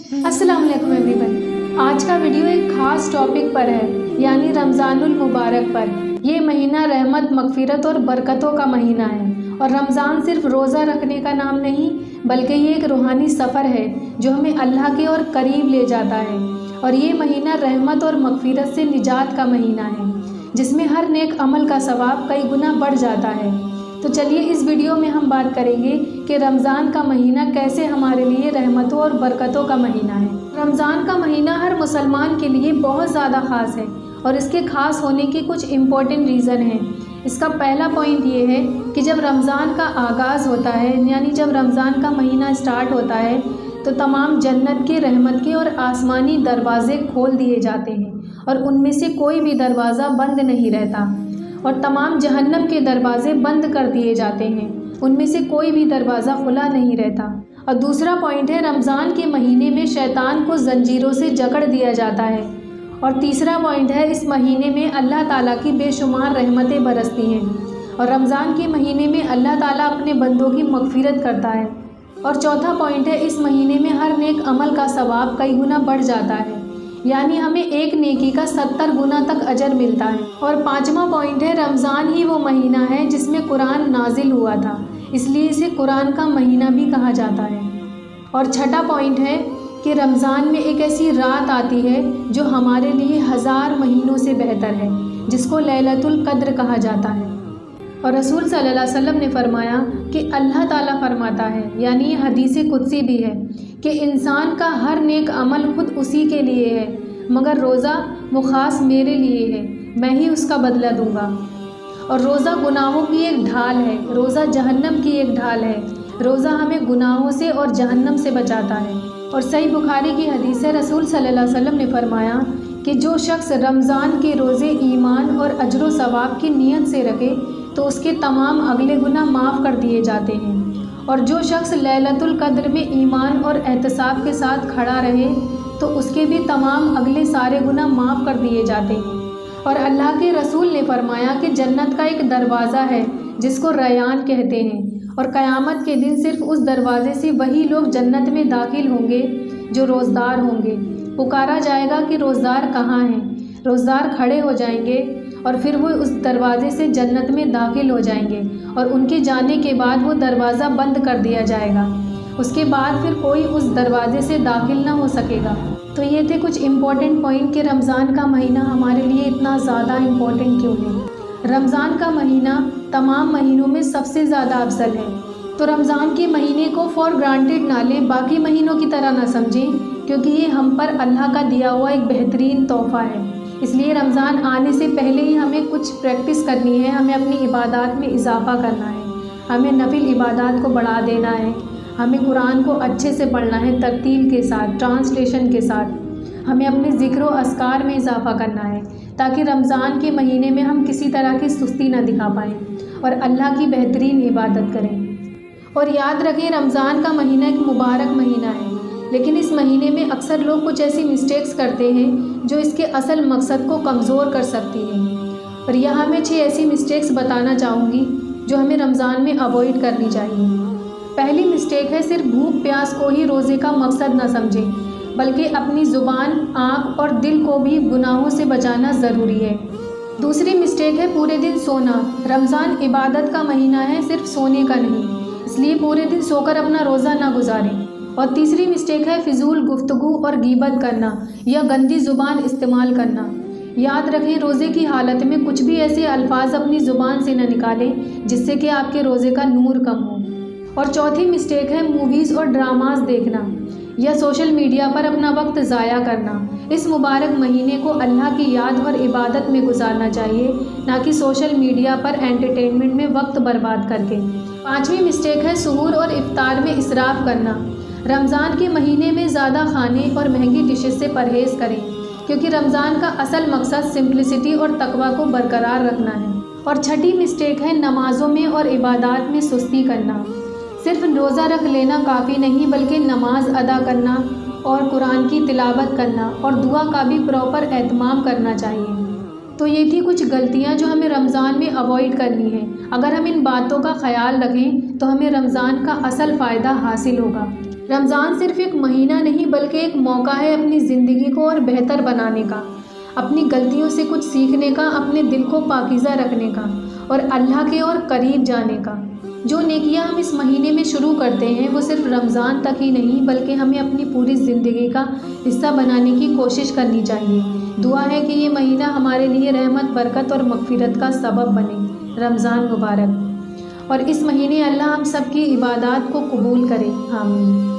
अस्सलाम वालेकुम एवरीवन। आज का वीडियो एक ख़ास टॉपिक पर है, यानी रमज़ानुल मुबारक पर। ये महीना रहमत, मग़फ़िरत और बरकतों का महीना है। और रमज़ान सिर्फ रोज़ा रखने का नाम नहीं, बल्कि ये एक रूहानी सफ़र है जो हमें अल्लाह के और करीब ले जाता है। और ये महीना रहमत और मग़फ़िरत से निजात का महीना है, जिसमें हर नेक अमल का सवाब कई गुना बढ़ जाता है। तो चलिए इस वीडियो में हम बात करेंगे कि रमज़ान का महीना कैसे हमारे लिए रहमतों और बरकतों का महीना है। रमज़ान का महीना हर मुसलमान के लिए बहुत ज़्यादा ख़ास है और इसके ख़ास होने के कुछ इम्पोर्टेंट रीज़न हैं। इसका पहला पॉइंट ये है कि जब रमज़ान का आगाज़ होता है, यानी जब रमज़ान का महीना स्टार्ट होता है, तो तमाम जन्नत के, रहमत के और आसमानी दरवाज़े खोल दिए जाते हैं और उनमें से कोई भी दरवाज़ा बंद नहीं रहता। और तमाम जहन्नम के दरवाज़े बंद कर दिए जाते हैं, उनमें से कोई भी दरवाज़ा खुला नहीं रहता। और दूसरा पॉइंट है, रमज़ान के महीने में शैतान को ज़ंजीरों से जकड़ दिया जाता है। और तीसरा पॉइंट है, इस महीने में अल्लाह ताला की बेशुमार रहमतें बरसती हैं। और रमज़ान के महीने में अल्लाह ताला अपने बंदों की मग़फ़िरत करता है। और चौथा पॉइंट है, इस महीने में हर नेक अमल का सवाब कई गुना बढ़ जाता है, यानी हमें एक नेकी का 70 गुना तक अजर मिलता है। और पांचवा पॉइंट है, रमज़ान ही वो महीना है जिसमें कुरान नाजिल हुआ था, इसलिए इसे कुरान का महीना भी कहा जाता है। और छठा पॉइंट है कि रमज़ान में एक ऐसी रात आती है जो हमारे लिए 1000 महीनों से बेहतर है, जिसको लैलतुल क़द्र कहा जाता है। और रसूल सल्लल्लाहु अलैहि वसल्लम ने फरमाया कि अल्लाह ताला फरमाता है, यानी ये हदीस कुदसी भी है, कि इंसान का हर नेक अमल खुद उसी के लिए है, मगर रोज़ा वो ख़ास मेरे लिए है, मैं ही उसका बदला दूंगा। और रोज़ा गुनाहों की एक ढाल है, रोज़ा जहन्नम की एक ढाल है। रोज़ा हमें गुनाहों से और जहन्नम से बचाता है। और सही बुखारी की हदीस है, रसूल सल्लल्लाहु अलैहि वसल्लम ने फरमाया कि जो शख्स रमज़ान के रोज़े ईमान और अजर सवाब की नीयत से रखे तो उसके तमाम अगले गुनाह माफ़ कर दिए जाते हैं। और जो शख्स लैलतुल क़द्र में ईमान और एहतिसाब के साथ खड़ा रहे तो उसके भी तमाम अगले सारे गुनाह माफ़ कर दिए जाते हैं। और अल्लाह के रसूल ने फरमाया कि जन्नत का एक दरवाज़ा है जिसको रयान कहते हैं, और क़यामत के दिन सिर्फ़ उस दरवाज़े से वही लोग जन्नत में दाखिल होंगे जो रोज़दार होंगे। पुकारा जाएगा कि रोज़दार कहाँ हैं। रोज़दार खड़े हो जाएंगे और फिर वो उस दरवाज़े से जन्नत में दाखिल हो जाएंगे, और उनके जाने के बाद वो दरवाज़ा बंद कर दिया जाएगा। उसके बाद फिर कोई उस दरवाज़े से दाखिल ना हो सकेगा। तो ये थे कुछ इम्पोर्टेंट पॉइंट कि रमज़ान का महीना हमारे लिए इतना ज़्यादा इम्पोर्टेंट क्यों है। रमज़ान का महीना तमाम महीनों में सबसे ज़्यादा अफजल है। तो रमज़ान के महीने को फॉर ग्रांटेड ना लें, बाकी महीनों की तरह ना समझें, क्योंकि ये हम पर अल्लाह का दिया हुआ एक बेहतरीन तोहफ़ा है। इसलिए रमज़ान आने से पहले ही हमें कुछ प्रैक्टिस करनी है, हमें अपनी इबादत में इजाफ़ा करना है, हमें नफिल इबादत को बढ़ा देना है, हमें कुरान को अच्छे से पढ़ना है, तरतील के साथ, ट्रांसलेशन के साथ। हमें अपने ज़िक्र व अस्कार में इजाफ़ा करना है, ताकि रमज़ान के महीने में हम किसी तरह की सुस्ती ना दिखा पाएँ और अल्लाह की बेहतरीन इबादत करें। और याद रखें, रमज़ान का महीना एक मुबारक महीना है, लेकिन इस महीने में अक्सर लोग कुछ ऐसी मिस्टेक्स करते हैं जो इसके असल मकसद को कमज़ोर कर सकती हैं। और यहाँ मैं 6 ऐसी मिस्टेक्स बताना चाहूँगी जो हमें रमज़ान में अवॉइड करनी चाहिए। पहली मिस्टेक है, सिर्फ भूख प्यास को ही रोज़े का मकसद न समझें, बल्कि अपनी ज़ुबान, आँख और दिल को भी गुनाहों से बचाना ज़रूरी है। दूसरी मिस्टेक है पूरे दिन सोना। रमज़ान इबादत का महीना है, सिर्फ सोने का नहीं, इसलिए पूरे दिन सोकर अपना रोज़ा ना गुजारें। और तीसरी मिस्टेक है फिजूल गुफ्तगू और गीबत करना या गंदी ज़ुबान इस्तेमाल करना। याद रखें, रोज़े की हालत में कुछ भी ऐसे अल्फाज अपनी ज़ुबान से न निकालें जिससे कि आपके रोज़े का नूर कम हो। और चौथी मिस्टेक है मूवीज़ और ड्रामास देखना या सोशल मीडिया पर अपना वक्त ज़ाया करना। इस मुबारक महीने को अल्लाह की याद और इबादत में गुजारना चाहिए, ना कि सोशल मीडिया पर एंटरटेनमेंट में वक्त बर्बाद करके। पाँचवीं मिस्टेक है सुहूर और इफ्तार में इसराफ़ करना। रमज़ान के महीने में ज़्यादा खाने और महंगी डिशेस से परहेज़ करें, क्योंकि रमज़ान का असल मकसद सिंप्लिसिटी और तकवा को बरकरार रखना है। और छठी मिस्टेक है नमाज़ों में और इबादत में सुस्ती करना। सिर्फ रोज़ा रख लेना काफ़ी नहीं, बल्कि नमाज अदा करना और कुरान की तिलावत करना और दुआ का भी प्रॉपर एहतमाम करना चाहिए। तो ये थी कुछ गलतियाँ जो हमें रमज़ान में अवॉइड करनी है। अगर हम इन बातों का ख्याल रखें तो हमें रमज़ान का असल फ़ायदा हासिल होगा। رمضان صرف ایک مہینہ نہیں بلکہ ایک موقع ہے اپنی زندگی کو اور بہتر بنانے کا، اپنی غلطیوں سے کچھ سیکھنے کا، اپنے دل کو پاکیزہ رکھنے کا اور اللہ کے اور قریب جانے کا۔ جو نیکیاں ہم اس مہینے میں شروع کرتے ہیں وہ صرف رمضان تک ہی نہیں بلکہ ہمیں اپنی پوری زندگی کا حصہ بنانے کی کوشش کرنی چاہیے۔ دعا ہے کہ یہ مہینہ ہمارے لیے رحمت، برکت اور مغفرت کا سبب بنے۔ رمضان مبارک۔ اور اس مہینے اللہ ہم سب کی عبادات کو قبول کرے، آمین۔